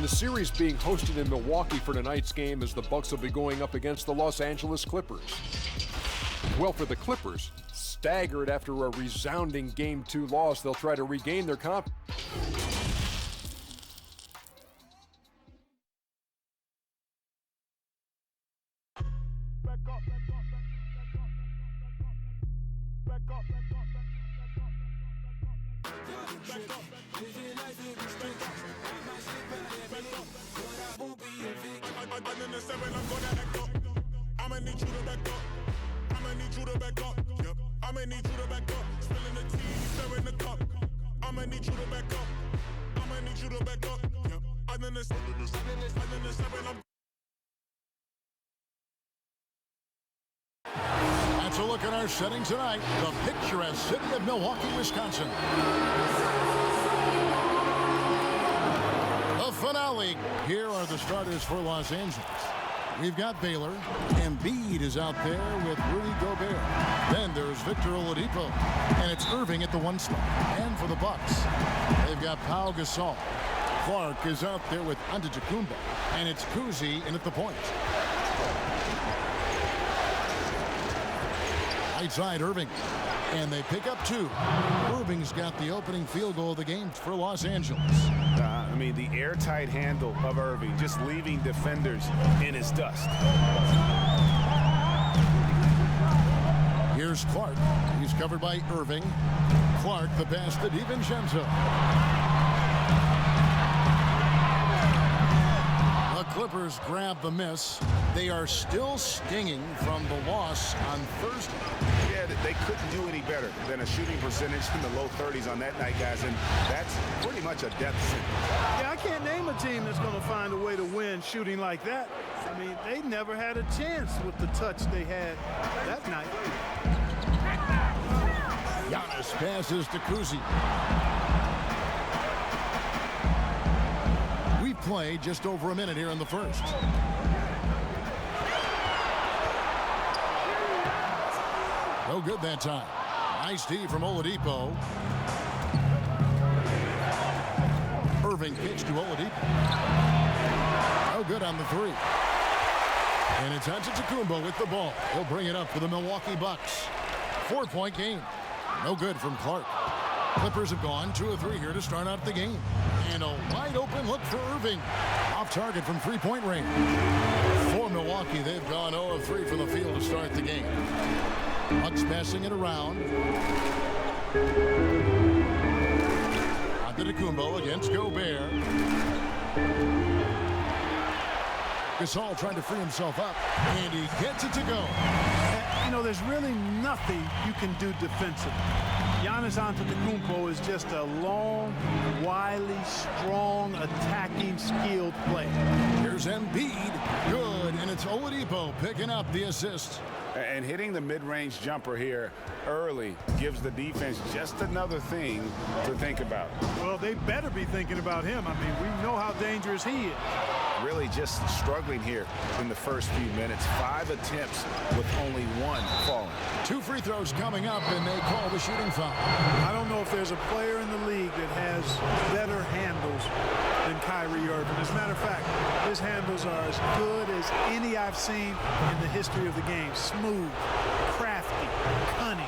The series being hosted in Milwaukee for tonight's game as the Bucks will be going up against the Los Angeles Clippers. Well, for the Clippers, staggered after a resounding Game 2 loss, they'll try to regain their confidence. I'ma need you to back up. I'ma need you to back up. Yep. I'ma need you to back up. Spilling the tea, stirring the cup. I'ma need you to back up. I'ma need you to back up. Yep. Other than seven, I'm. That's a look at our setting tonight. The picturesque city of Milwaukee, Wisconsin. The finale. Here are the starters for Los Angeles. We've got Baylor. Embiid is out there with Rudy Gobert. Then there's Victor Oladipo. And it's Irving at the 1 spot. And for the Bucks, they've got Pau Gasol. Clark is out there with Antetokounmpo. And it's Kuzi in at the point. Right side, Irving. And they pick up 2. Irving's got the opening field goal of the game for Los Angeles. I mean, the airtight handle of Irving, just leaving defenders in his dust. Here's Clark. He's covered by Irving. Clark, the pass to DiVincenzo. The Clippers grab the miss. They are still stinging from the loss on Thursday. Yeah, they couldn't do any better than a shooting percentage in the low 30s on that night, guys, and that's pretty much a death sentence. Yeah, I can't name a team that's going to find a way to win shooting like that. I mean, they never had a chance with the touch they had that night. Giannis passes to Kuzi. We've played just over a minute here in the first. No good that time. Nice D from Oladipo. Irving pitch to Oladipo. No good on the 3. And it's Antetokounmpo with the ball. He'll bring it up for the Milwaukee Bucks. 4-point game. No good from Clark. Clippers have gone 2 of 3 here to start out the game. And a wide open look for Irving. Off target from 3-point range. For Milwaukee, they've gone 0 of 3 from the field to start the game. Bucks passing it around. Antetokounmpo against Gobert. Gasol trying to free himself up, and he gets it to go. You know, there's really nothing you can do defensively. Giannis Antetokounmpo is just a long, wily, strong, attacking, skilled player. Here's Embiid. Good, and it's Oladipo picking up the assist. And hitting the mid-range jumper here early gives the defense just another thing to think about. Well, they better be thinking about him. I mean, we know how dangerous he is. Really just struggling here in the first few minutes. 5 attempts with only 1 falling. 2 free throws coming up, and they call the shooting foul. I don't know if there's a player in the league that has better handles than Kyrie Irving. As a matter of fact, his handles are as good as any I've seen in the history of the game. Smooth, crafty, cunning.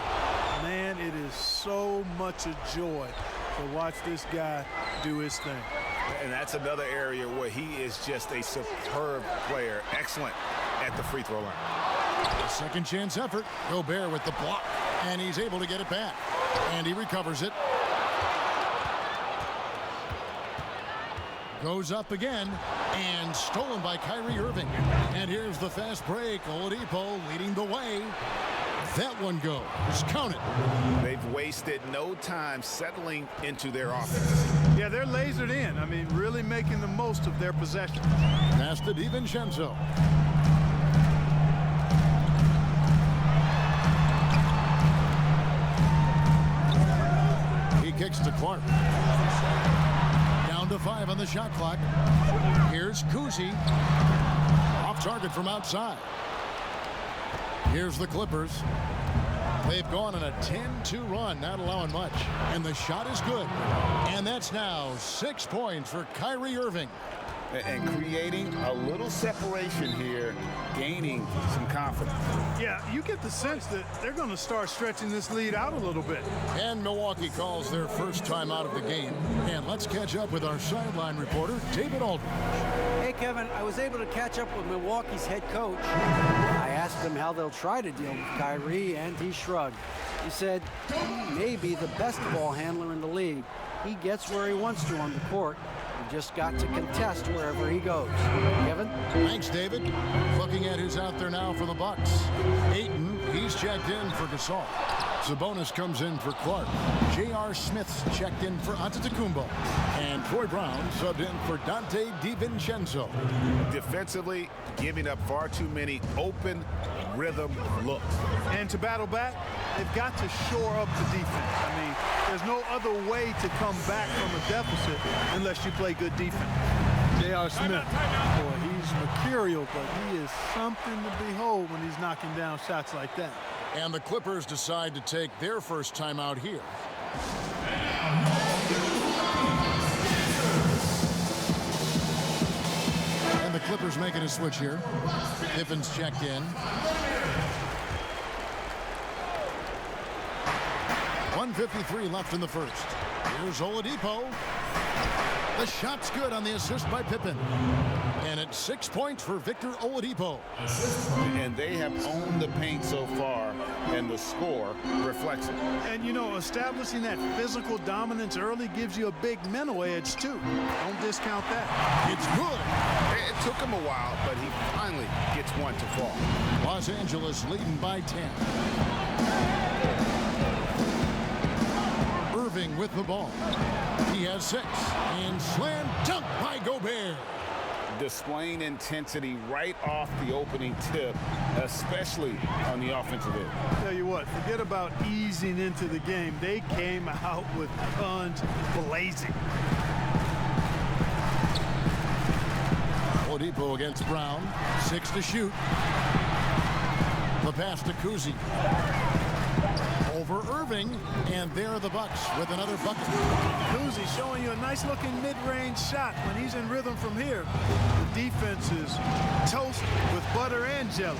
Man, it is so much a joy to watch this guy do his thing. And that's another area where he is just a superb player. Excellent at the free throw line. Second chance effort. Gobert with the block. And he's able to get it back. And he recovers it. Goes up again. And stolen by Kyrie Irving. And here's the fast break. Oladipo leading the way. That one goes. Counted. They've wasted no time settling into their offense. Yeah, they're lasered in. I mean, really making the most of their possession. Pass to DiVincenzo. He kicks to Clark. Down to 5 on the shot clock. Here's Kuzi. Off target from outside. Here's the Clippers. They've gone on a 10-2 run, not allowing much. And the shot is good. And that's now 6 points for Kyrie Irving. and creating a little separation here, gaining some confidence. Yeah, you get the sense that they're going to start stretching this lead out a little bit. And Milwaukee calls their first time out of the game. And let's catch up with our sideline reporter, David Aldridge. Hey, Kevin, I was able to catch up with Milwaukee's head coach. I asked him how they'll try to deal with Kyrie, and he shrugged. He said he may be the best ball handler in the league. He gets where he wants to on the court. He just got to contest wherever he goes. Kevin? Thanks, David. Looking at who's out there now for the Bucks. Ayton, he's checked in for Gasol. Sabonis comes in for Clark. J.R. Smith's checked in for Antetokounmpo. And Troy Brown subbed in for Dante DiVincenzo. Defensively, giving up far too many open rhythm looks. And to battle back, they've got to shore up the defense. I mean, there's no other way to come back from a deficit unless you play good defense. J.R. Smith, boy, he's mercurial, but he is something to behold when he's knocking down shots like that. And the Clippers decide to take their first time out here. And the Clippers making a switch here. Pippen's checked in. 1:53 left in the first. Here's Oladipo. The shot's good on the assist by Pippen. And it's 6 points for Victor Oladipo. And they have owned the paint so far, and the score reflects it. And, you know, establishing that physical dominance early gives you a big mental edge, too. Don't discount that. It's good. It took him a while, but he finally gets one to fall. Los Angeles leading by 10. Irving with the ball. He has 6. And slam dunk by Gobert. Displaying intensity right off the opening tip, especially on the offensive end. Tell you what, forget about easing into the game. They came out with guns blazing. Oladipo against Brown. 6 to shoot. The pass to Kuzi. Over Irving, and there are the Bucks with another bucket. Kuzi showing you a nice-looking mid-range shot when he's in rhythm from here. The defense is toast with butter and jelly.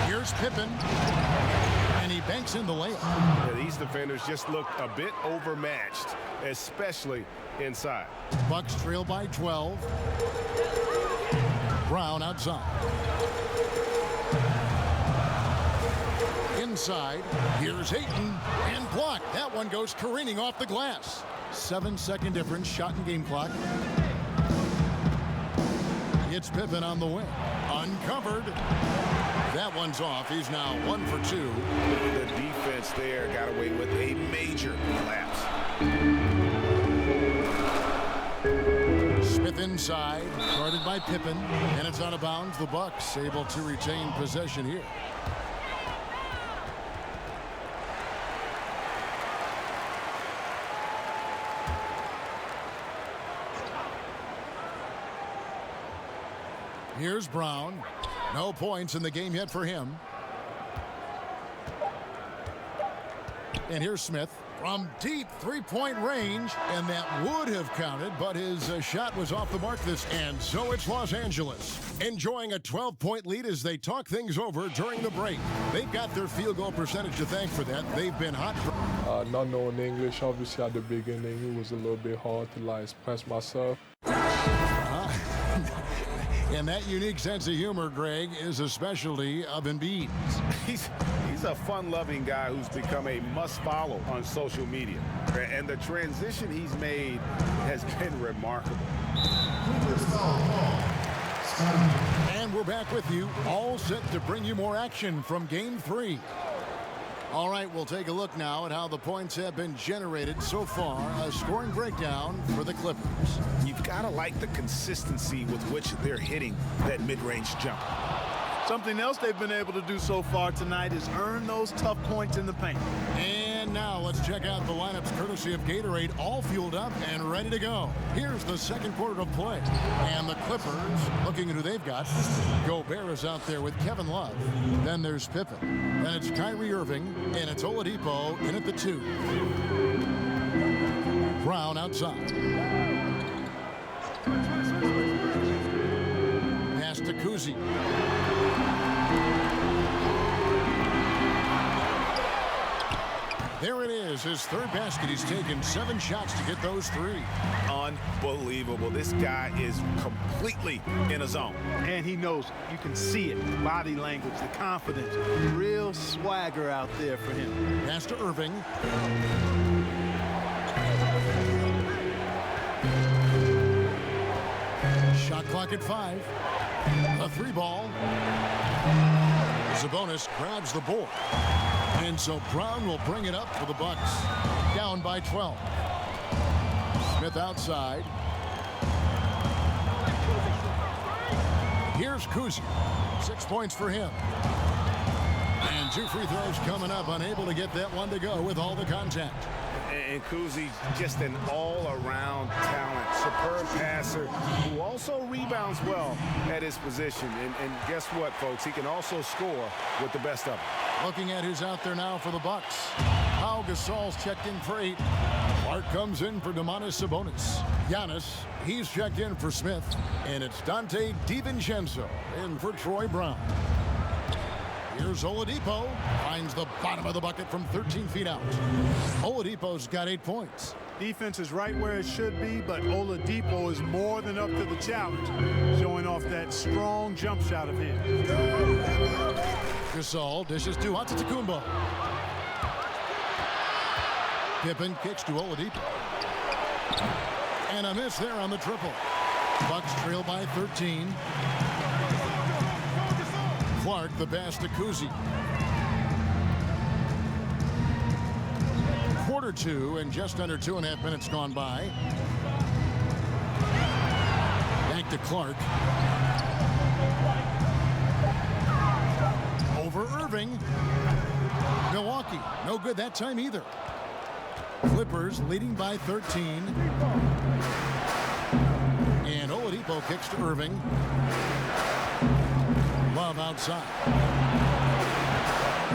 Here's Pippen, and he banks in the layup. Yeah, these defenders just look a bit overmatched, especially inside. Bucks trail by 12. Brown outside. Inside, here's Ayton, and blocked. That one goes careening off the glass. 7-second difference, shot and game clock. It's Pippen on the wing. Uncovered. That one's off. He's now 1 for 2. The defense there got away with a major collapse. Smith inside, guarded by Pippen, and it's out of bounds. The Bucks able to retain possession here. Here's Brown. No points in the game yet for him. And here's Smith from deep three-point range, and that would have counted, but his shot was off the mark and so it's Los Angeles enjoying a 12-point lead as they talk things over during the break. They've got their field goal percentage to thank for that. They've been hot. Not knowing English, obviously at the beginning, it was a little bit hard to express myself. And that unique sense of humor, Greg, is a specialty of Embiid. He's a fun-loving guy who's become a must-follow on social media. And the transition he's made has been remarkable. And we're back with you, all set to bring you more action from Game 3. All right, we'll take a look now at how the points have been generated so far. A scoring breakdown for the Clippers. You've got to like the consistency with which they're hitting that mid-range jump. Something else they've been able to do so far tonight is earn those tough points in the paint. And now let's check out the lineups courtesy of Gatorade, all fueled up and ready to go. Here's the second quarter of play. And the Clippers, looking at who they've got. Gobert is out there with Kevin Love. Then there's Pippen. Then it's Kyrie Irving. And it's Oladipo in at the 2. Brown outside. Kuzi. There it is, his third basket. He's taken 7 shots to get those 3. Unbelievable. This guy is completely in a zone. And he knows it. You can see it. The body language, the confidence. Real swagger out there for him. Pass to Irving. Shot clock at 5. A 3-ball. Sabonis grabs the board. And so Brown will bring it up for the Bucks. Down by 12. Smith outside. Here's Kuzi. 6 points for him. And 2 free throws coming up. Unable to get that one to go with all the contact. And Kuzi, just an all-around talent, superb passer who also rebounds well at his position. And guess what, folks? He can also score with the best of them. Looking at who's out there now for the Bucks. Pau Gasol's checked in for 8. Clark comes in for Domantas Sabonis. Giannis, he's checked in for Smith. And it's Dante DiVincenzo in for Troy Brown. Here's Oladipo. Finds the bottom of the bucket from 13 feet out. Oladipo's got 8 points. Defense is right where it should be, but Oladipo is more than up to the challenge, showing off that strong jump shot of his. Gasol dishes to Antetokounmpo. Pippen kicks to Oladipo. And a miss there on the triple. Bucks trail by 13. Clark, the pass to Kuzi. Quarter 2 and just under 2.5 minutes gone by. Back to Clark. Over Irving. Milwaukee, no good that time either. Clippers leading by 13. And Oladipo kicks to Irving. Love outside.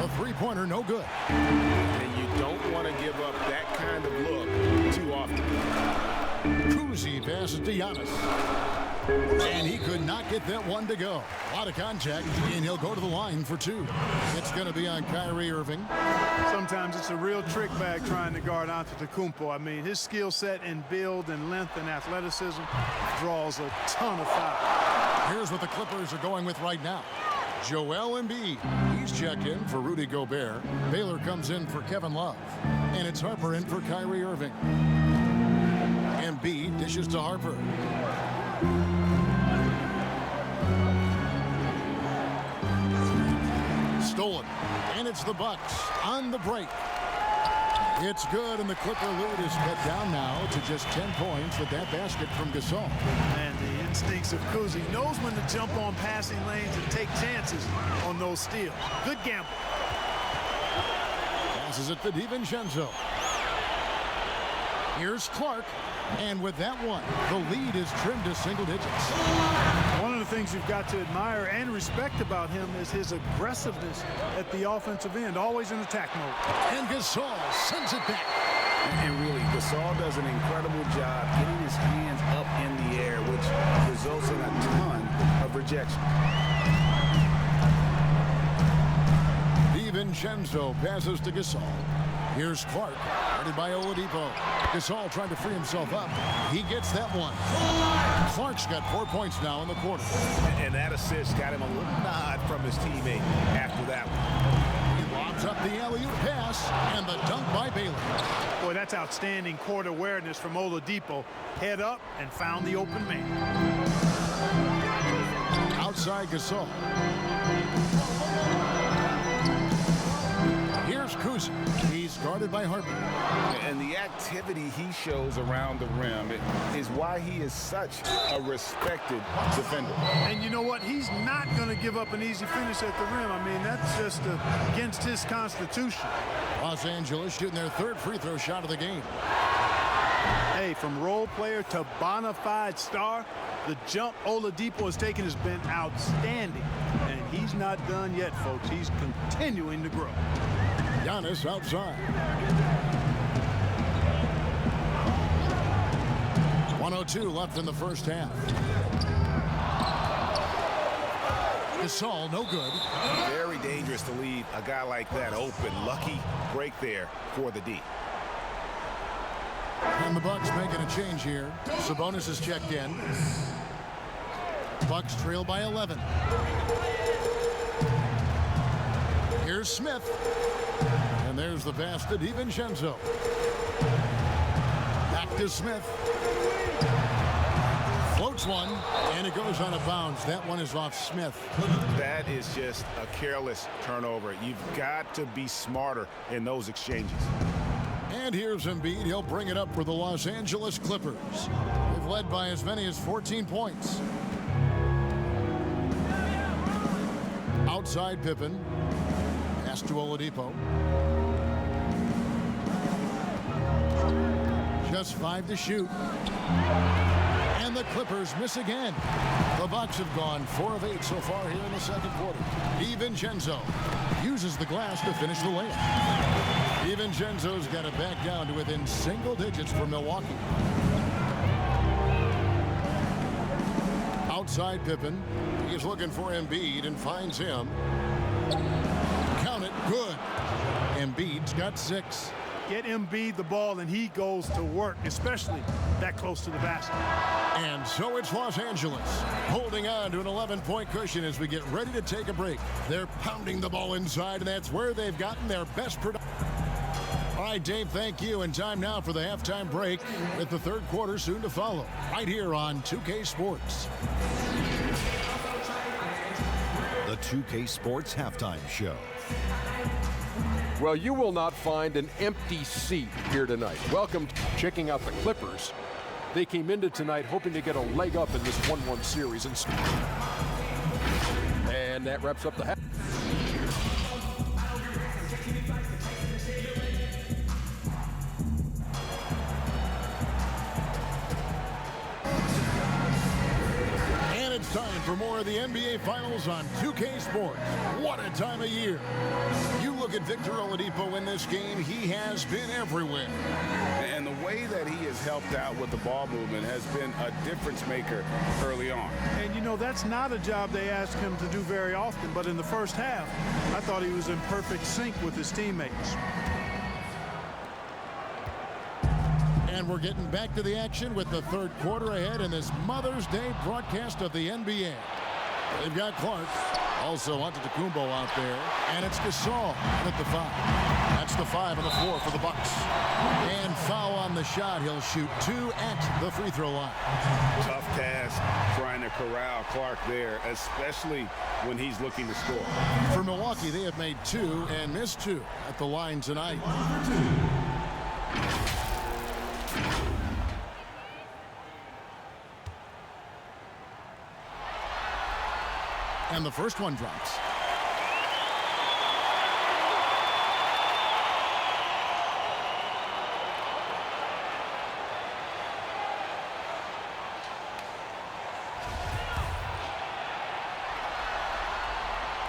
A 3-pointer, no good. And you don't want to give up that kind of look too often. Kuzi passes to Giannis. And he could not get that one to go. A lot of contact, and he'll go to the line for 2. It's going to be on Kyrie Irving. Sometimes it's a real trick bag trying to guard Antetokounmpo. I mean, his skill set in build and length and athleticism draws a ton of fouls. Here's what the Clippers are going with right now. Joel Embiid. He's checked in for Rudy Gobert. Baylor comes in for Kevin Love. And it's Harper in for Kyrie Irving. Embiid dishes to Harper. Stolen. And it's the Bucks on the break. It's good, and the Clipper lead is cut down now to just 10 points with that basket from Gasol. And the instincts of Kuzi knows when to jump on passing lanes and take chances on those steals. Good gamble. Passes it to DiVincenzo. Here's Clark. And with that one, the lead is trimmed to single digits. One of the things you've got to admire and respect about him is his aggressiveness at the offensive end, always in attack mode. And Gasol sends it back. And really, Gasol does an incredible job getting his hands up in the air, which results in a ton of rejection. DiVincenzo passes to Gasol. Here's Clark, guarded by Oladipo. Gasol trying to free himself up. He gets that one. Clark's got 4 points now in the quarter. And that assist got him a little nod from his teammate after that one. He lobs up the alley-oop pass, and the dunk by Baylor. Boy, that's outstanding court awareness from Oladipo. Head up and found the open man. Outside Gasol. Here's Kuzi. He's guarded by Harper. And the activity he shows around the rim is why he is such a respected defender. And you know what? He's not going to give up an easy finish at the rim. I mean, that's just against his constitution. Los Angeles shooting their 3rd free throw shot of the game. Hey, from role player to bona fide star, the jump Oladipo has taken has been outstanding. And he's not done yet, folks. He's continuing to grow. Giannis outside. 1:02 left in the first half. Gasol, no good. Very dangerous to leave a guy like that open. Lucky break there for the D. And the Bucks making a change here. Sabonis is checked in. Bucks trail by 11. Here's Smith. And there's the pass to DiVincenzo. Back to Smith. Floats one, and it goes out of bounds. That one is off Smith. That is just a careless turnover. You've got to be smarter in those exchanges. And here's Embiid. He'll bring it up for the Los Angeles Clippers. They've led by as many as 14 points. Outside Pippen. Pass to Oladipo. Just 5 to shoot. And the Clippers miss again. The Bucks have gone 4 of 8 so far here in the second quarter. DiVincenzo uses the glass to finish the layup. DiVincenzo's got it back down to within single digits for Milwaukee. Outside Pippen. He's looking for Embiid and finds him. Count it. Good. Embiid's got 6. Get Embiid the ball, and he goes to work, especially that close to the basket. And so it's Los Angeles holding on to an 11-point cushion as we get ready to take a break. They're pounding the ball inside, and that's where they've gotten their best production. All right, Dave, thank you. And time now for the halftime break with the third quarter soon to follow. Right here on 2K Sports. The 2K Sports Halftime Show. Well, you will not find an empty seat here tonight. Welcome to checking out the Clippers. They came into tonight hoping to get a leg up in this 1-1 series. And that wraps up the half. And it's time for more of the NBA Finals on 2K Sports. What a time of year. You look at Victor Oladipo in this game, he has been everywhere. And the way that he has helped out with the ball movement has been a difference maker early on. And, you know, that's not a job they ask him to do very often. But in the first half, I thought he was in perfect sync with his teammates. And we're getting back to the action with the third quarter ahead in this Mother's Day broadcast of the NBA. They've got Clark, also Antetokounmpo out there, and it's Gasol at the 5. That's the 5 on the floor for the Bucks. And foul on the shot. He'll shoot 2 at the free throw line. Tough task trying to corral Clark there, especially when he's looking to score. For Milwaukee, they have made 2 and missed 2 at the line tonight. And the first one drops.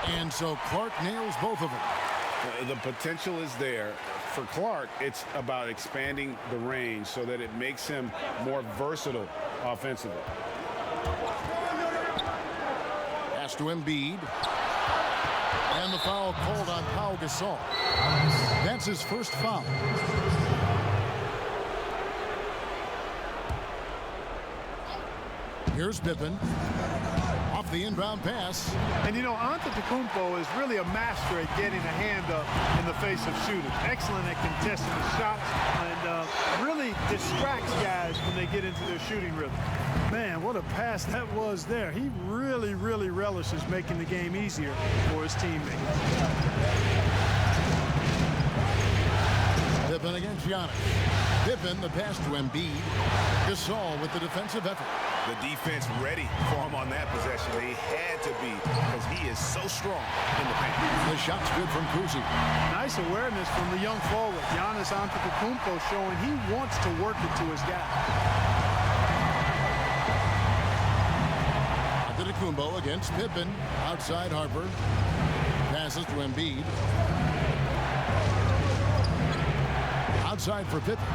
And so Clark nails both of them. The potential is there. For Clark, it's about expanding the range so that it makes him more versatile offensively. Pass to Embiid. And the foul called on Pau Gasol. That's his first foul. Here's Pippen. Off the inbound pass. And, you know, Antetokounmpo is really a master at getting a hand up in the face of shooters. Excellent at contesting the shots and really distracts guys when they get into their shooting rhythm. Man, what a pass that was there. He really, really relishes making the game easier for his teammates. Pippen against Giannis. Pippen, the pass to Embiid. Gasol with the defensive effort. The defense ready for him on that possession. They had to be because he is so strong in the paint. The shot's good from Kuzi. Nice awareness from the young forward. Giannis Antetokounmpo showing he wants to work it to his guy. Antetokounmpo against Pippen. Outside Harper. Passes to Embiid. Outside for Pippen.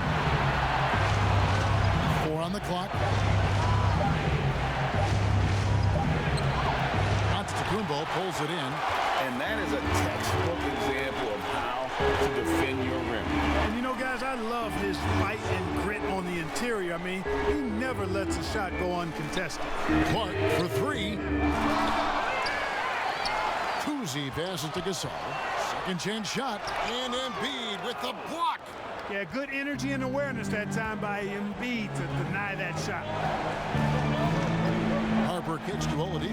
4 on the clock. Antetokounmpo pulls it in. And that is a textbook example of how to defend your rim. And you know, guys, I love his fight and grit on the interior. I mean, he never lets a shot go uncontested. Clark for three. Kuzi passes to Gasol. Second chance shot. And Embiid with the block. Yeah, good energy and awareness that time by Embiid to deny that shot. Harper kicks to Oladipo.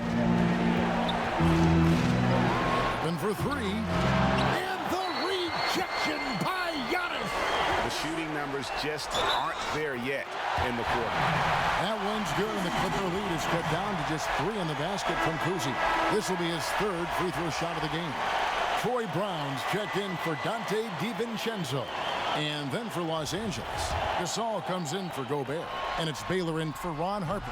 And for three. And the rejection by Giannis. The shooting numbers just aren't there yet in the quarter. That one's good, and the Clipper lead is cut down to just 3 in the basket from Kuzi. This will be his 3rd free throw shot of the game. Troy Brown's checked in for Dante DiVincenzo. And then for Los Angeles, Gasol comes in for Gobert. And it's Baylor in for Ron Harper.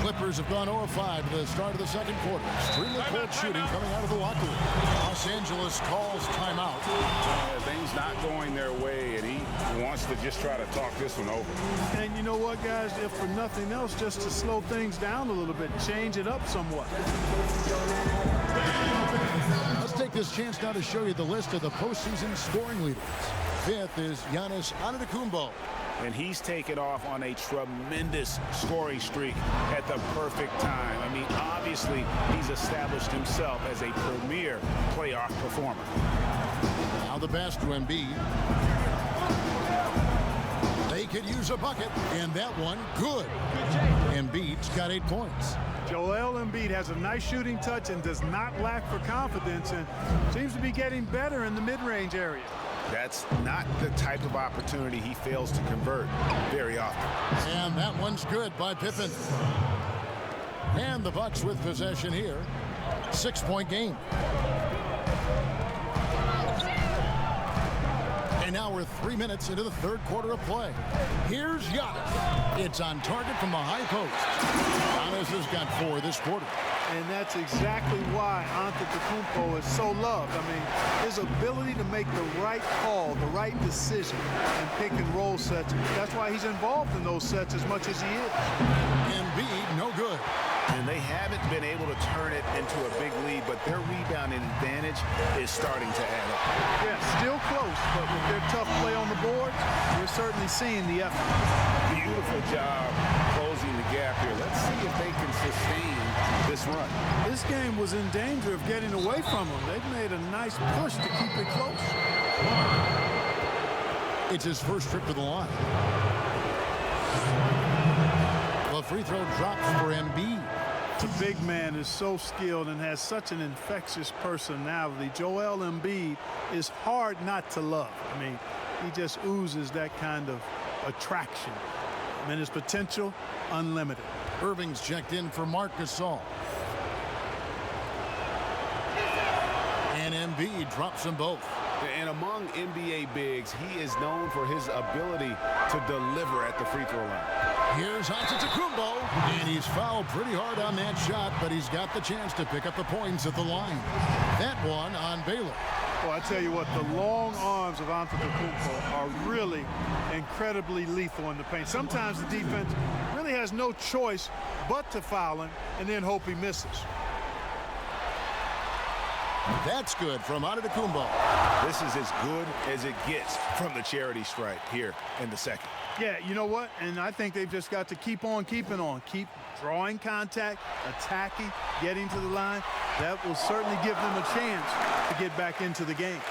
Clippers have gone 0-5 to the start of the second quarter. Extremely cold shooting coming out of the locker room. Los Angeles calls timeout. Things not going their way, and he wants to just try to talk this one over. And you know what, guys? If for nothing else, just to slow things down a little bit, change it up somewhat. Let's take this chance now to show you the list of the postseason scoring leaders. 5th is Giannis Antetokounmpo. And he's taken off on a tremendous scoring streak at the perfect time. I mean, obviously, he's established himself as a premier playoff performer. Now the pass to Embiid. They could use a bucket, and that one, good. Embiid's got 8 points. Joel Embiid has a nice shooting touch and does not lack for confidence, and seems to be getting better in the mid-range area. That's not the type of opportunity he fails to convert very often. And that one's good by Pippen. And the Bucks with possession here. 6-point game. And now we're 3 minutes into the 3rd quarter of play. Here's Giannis. It's on target from the high post. Giannis has got 4 this quarter. And that's exactly why Antetokounmpo is so loved. I mean, his ability to make the right call, the right decision, and pick and roll sets. That's why he's involved in those sets as much as he is. Embiid, no good. And they haven't been able to turn it into a big lead, but their rebounding advantage is starting to add up. Yeah, still close, but with their tough play on the boards, we're certainly seeing the effort. Beautiful job closing the gap here. Let's see if they can sustain this run. This game was in danger of getting away from them. They've made a nice push to keep it close. It's his first trip to the line. The free throw drops for Embiid. The big man is so skilled and has such an infectious personality. Joel Embiid is hard not to love. I mean, he just oozes that kind of attraction. I mean, his potential, unlimited. Irving's checked in for Marc Gasol. And Embiid drops them both. And among NBA bigs, he is known for his ability to deliver at the free throw line. Here's Antetokounmpo, and he's fouled pretty hard on that shot, but he's got the chance to pick up the points at the line. That one on Baylor. Well, I tell you what, the long arms of Antetokounmpo are really incredibly lethal in the paint. Sometimes the defense really has no choice but to foul him and then hope he misses. That's good from Antetokounmpo. This is as good as it gets from the charity stripe here in the second. Yeah, you know what? And I think they've just got to keep on keeping on. Keep drawing contact, attacking, getting to the line. That will certainly give them a chance to get back into the game.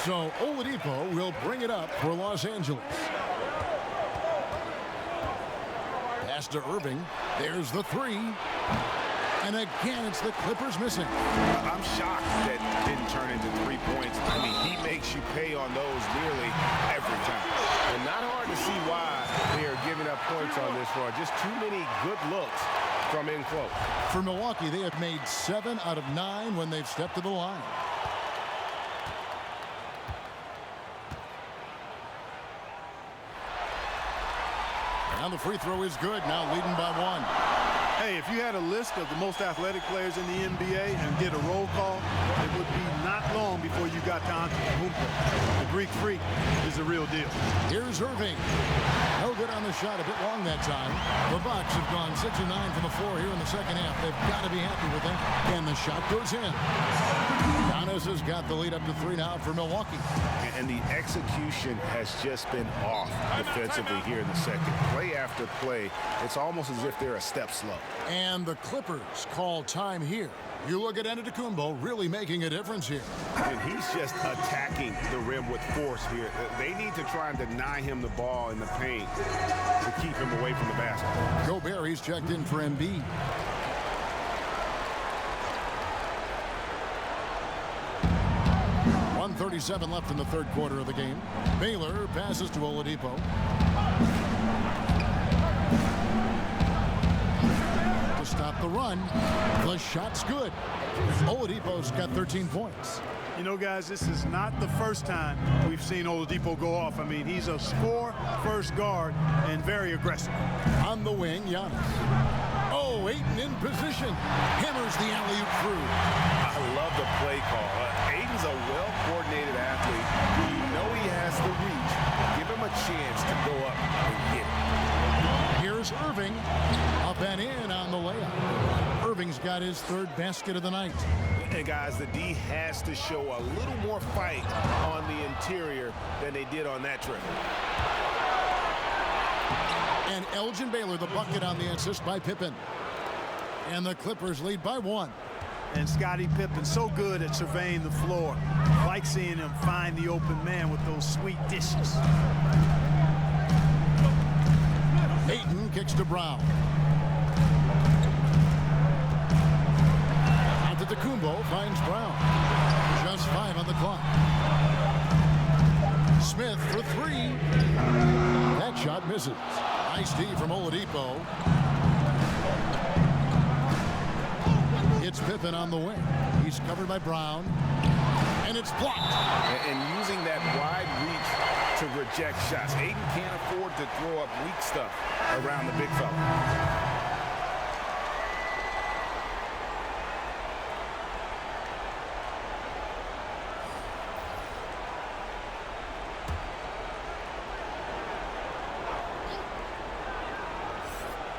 So Oladipo will bring it up for Los Angeles. Pass to Irving. There's the three. And again, it's the Clippers missing. I'm shocked that didn't turn into 3 points. I mean, he makes you pay on those nearly every time. And not hard to see why they are giving up points on this run. Just too many good looks from in close. For Milwaukee, they have made 7 out of 9 when they've stepped to the line. And the free throw is good, now leading by 1. Hey, if you had a list of the most athletic players in the NBA and did a roll call, it would be not long before you got to Antetokounmpo. The Greek freak is the real deal. Here's Irving. No good on the shot. A bit long that time. The Bucks have gone 6 of 9 from the floor here in the second half. They've got to be happy with that. And the shot goes in. Giannis has got the lead up to 3 now for Milwaukee. And the execution has just been off defensively here in the second. Play after play, it's almost as if they're a step slow. And the Clippers call time here. You look at Antetokounmpo really making a difference here. And he's just attacking the rim with force here. They need to try and deny him the ball in the paint to keep him away from the basket. Gobert, he's checked in for Embiid. .137 left in the third quarter of the game. Baylor passes to Oladipo. To stop the run. The shot's good. Oladipo's got 13 points. You know, guys, this is not the first time we've seen Oladipo go off. I mean, he's a score-first guard and very aggressive. On the wing, Giannis. Oh, Ayton in position. Hammers the alley-oop through. I love the play call. Ayton's a well-coordinated athlete. You know he has the reach. Give him a chance to go up and get it. Here's Irving. Up and in on the layup. Irving's got his third basket of the night. And guys, the D has to show a little more fight on the interior than they did on that trip. And Elgin Baylor, the bucket on the assist by Pippen. And the Clippers lead by 1. And Scottie Pippen so good at surveying the floor. Like seeing him find the open man with those sweet dishes. Ayton kicks to Brown. Antetokounmpo finds Brown. Just 5 on the clock. Smith for 3. That shot misses. Nice D from Oladipo. It's Pippen on the wing. He's covered by Brown. And it's blocked. And using that wide reach to reject shots. Ayton can't afford to throw up weak stuff around the big fella.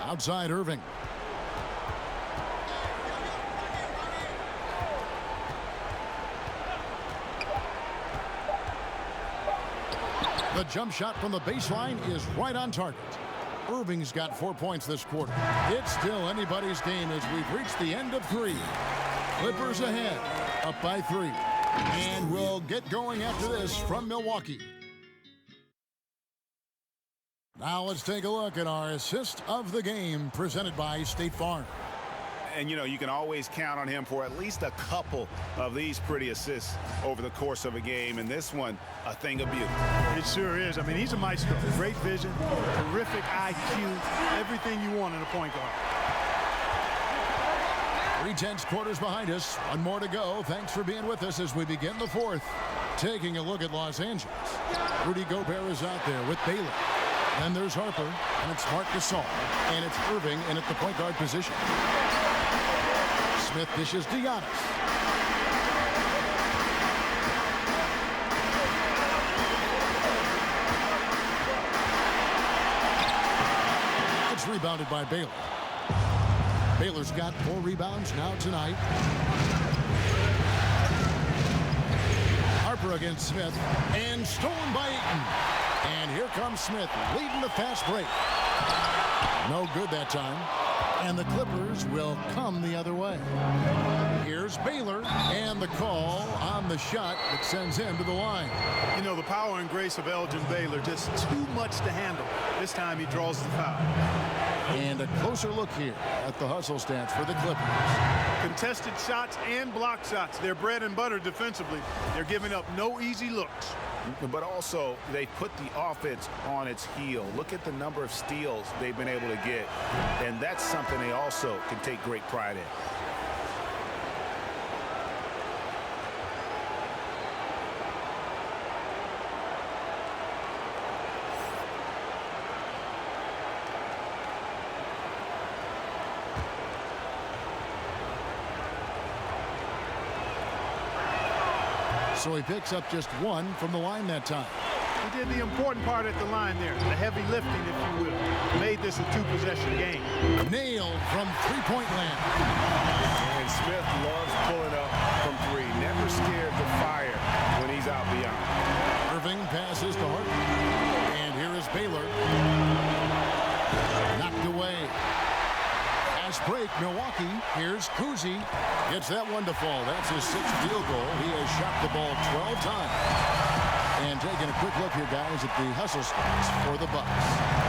Outside Irving. The jump shot from the baseline is right on target. Irving's got 4 points this quarter. It's still anybody's game as we've reached the end of 3. Clippers ahead, up by 3. And we'll get going after this from Milwaukee. Now let's take a look at our assist of the game presented by State Farm. And, you know, you can always count on him for at least a couple of these pretty assists over the course of a game. And this one, a thing of beauty. It sure is. I mean, he's a maestro. Great vision, terrific IQ, everything you want in a point guard. 3 tenths quarters behind us. 1 more to go. Thanks for being with us as we begin the 4th. Taking a look at Los Angeles. Rudy Gobert is out there with Baylor. Then there's Harper, and it's Marc Gasol, and it's Irving in at the point guard position. Smith dishes to Giannis. It's rebounded by Baylor. Baylor's got 4 rebounds now tonight. Harper against Smith, and stolen by Ayton. And here comes Smith, leading the fast break. No good that time. And the Clippers will come the other way. Here's Baylor, and the call on the shot that sends him to the line. You know, the power and grace of Elgin Baylor, just too much to handle. This time he draws the foul. And a closer look here at the hustle stats for the Clippers. Contested shots and block shots. They're bread and butter defensively. They're giving up no easy looks. But also, they put the offense on its heel. Look at the number of steals they've been able to get. And that's something they also can take great pride in. So he picks up just 1 from the line that time. He did the important part at the line there, the heavy lifting, if you will. Made this a two-possession game. Nailed from three-point land. And Smith loves pulling up from three. Never scared to fire when he's out beyond. Irving passes to Hart. And here is Baylor. Knocked away. Fast break, Milwaukee. Here's Kuzi. Gets that one to fall. That's his sixth field goal. He has shot the ball 12 times. And taking a quick look here, guys, at the hustle stats for the Bucks.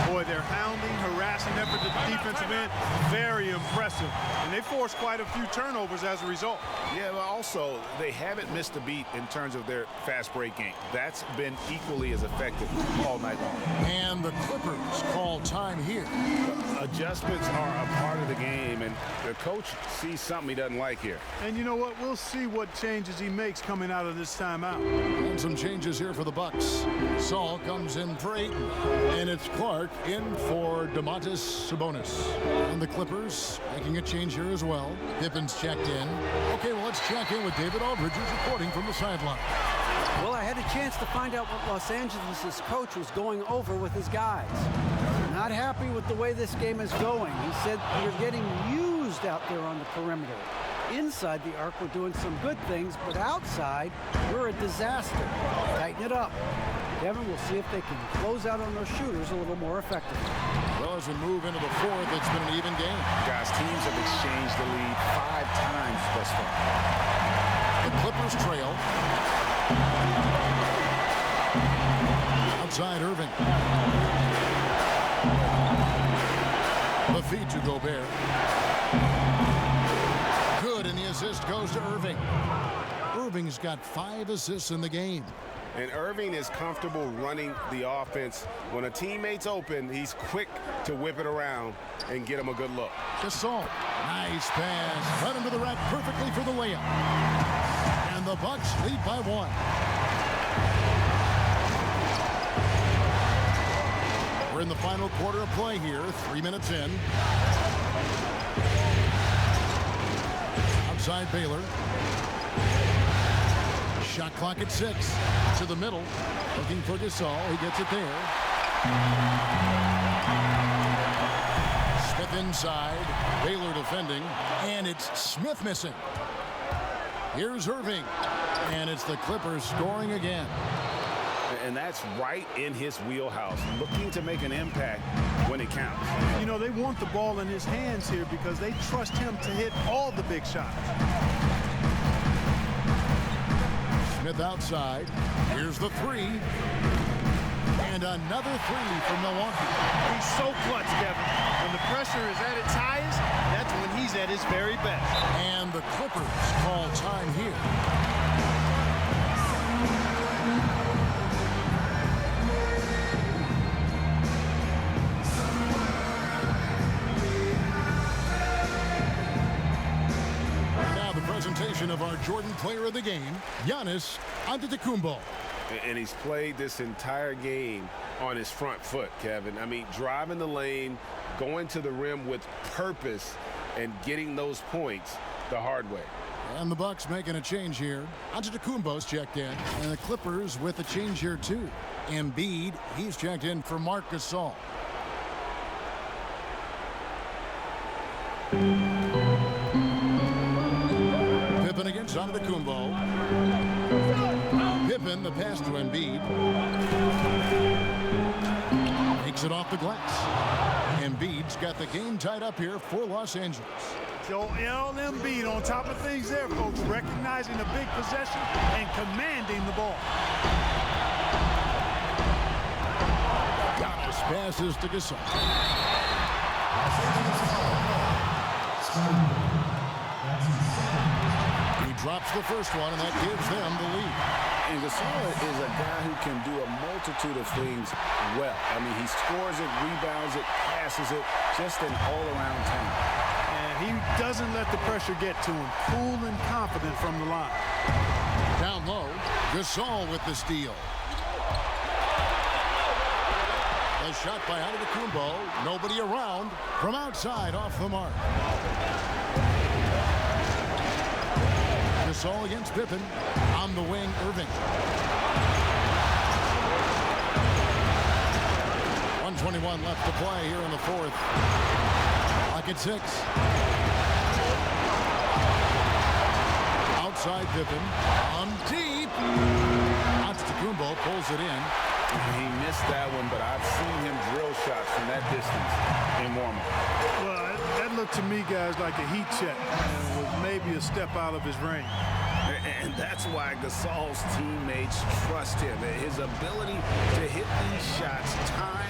Boy, they're hounding, harassing effort at the defensive end. Very impressive. And they forced quite a few turnovers as a result. Yeah, but also, they haven't missed a beat in terms of their fast break game. That's been equally as effective all night long. And the Clippers call time here. Adjustments are a part of the game, and the coach sees something he doesn't like here. And you know what? We'll see what changes he makes coming out of this timeout. And some changes here for the Bucks. Saul comes in for Ayton, and it's Clark in for Domantas Sabonis. And the Clippers making a change here as well. Pippen's checked in. Okay, well, let's check in with David Aldridge, who's reporting from the sideline. Well, I had a chance to find out what Los Angeles' coach was going over with his guys. Not happy with the way this game is going. He said you're getting used out there on the perimeter. Inside the arc, we're doing some good things, but outside, we're a disaster. Tighten it up. Kevin, we'll see if they can close out on those shooters a little more effectively. Well, as we move into the fourth, it's been an even game. Guys, teams have exchanged the lead 5 times thus far. The Clippers trail. Outside Irving. The feed to Gobert. Good, and the assist goes to Irving. Irving's got 5 assists in the game. And Irving is comfortable running the offense. When a teammate's open, he's quick to whip it around and get him a good look. Gasol. Nice pass. Right into the rack perfectly for the layup. And the Bucks lead by 1. We're in the final quarter of play here. 3 minutes in. Outside Baylor. Shot clock at 6. To the middle. Looking for Gasol. He gets it there. Smith inside. Baylor defending. And it's Smith missing. Here's Irving. And it's the Clippers scoring again. And that's right in his wheelhouse. Looking to make an impact when it counts. You know, they want the ball in his hands here because they trust him to hit all the big shots. Smith outside. Here's the 3. And another 3 from Milwaukee. He's so clutch, Kevin. When the pressure is at its highest, that's when he's at his very best. And the Clippers call time here. Presentation of our Jordan player of the game, Giannis Antetokounmpo. And he's played this entire game on his front foot, Kevin. I mean, driving the lane, going to the rim with purpose, and getting those points the hard way. And the Bucks making a change here. Antetokounmpo's checked in, and the Clippers with a change here too. Embiid, he's checked in for Marc Gasol. Pippen against Antetokounmpo. Pippen, the pass to Embiid. Takes it off the glass. Embiid's got the game tied up here for Los Angeles. Joel Embiid on top of things there, folks, recognizing the big possession and commanding the ball. Giannis passes to Gasol. He drops the first one, and that gives them the lead. And Gasol is a guy who can do a multitude of things well. I mean, he scores it, rebounds it, passes it, just an all-around talent. And he doesn't let the pressure get to him. Cool and confident from the line. Down low, Gasol with the steal. The shot by Antetokounmpo. Nobody around. From outside, off the mark. Gasol against Pippen. On the wing, Irving. 1 left to play here in the fourth. Lock at 6. Outside Pippen. On deep. Antetokounmpo pulls it in. He missed that one, but I've seen him drill shots from that distance in warm-up. Well, that looked to me, guys, like a heat check. And was maybe a step out of his range. And that's why Gasol's teammates trust him. His ability to hit these shots time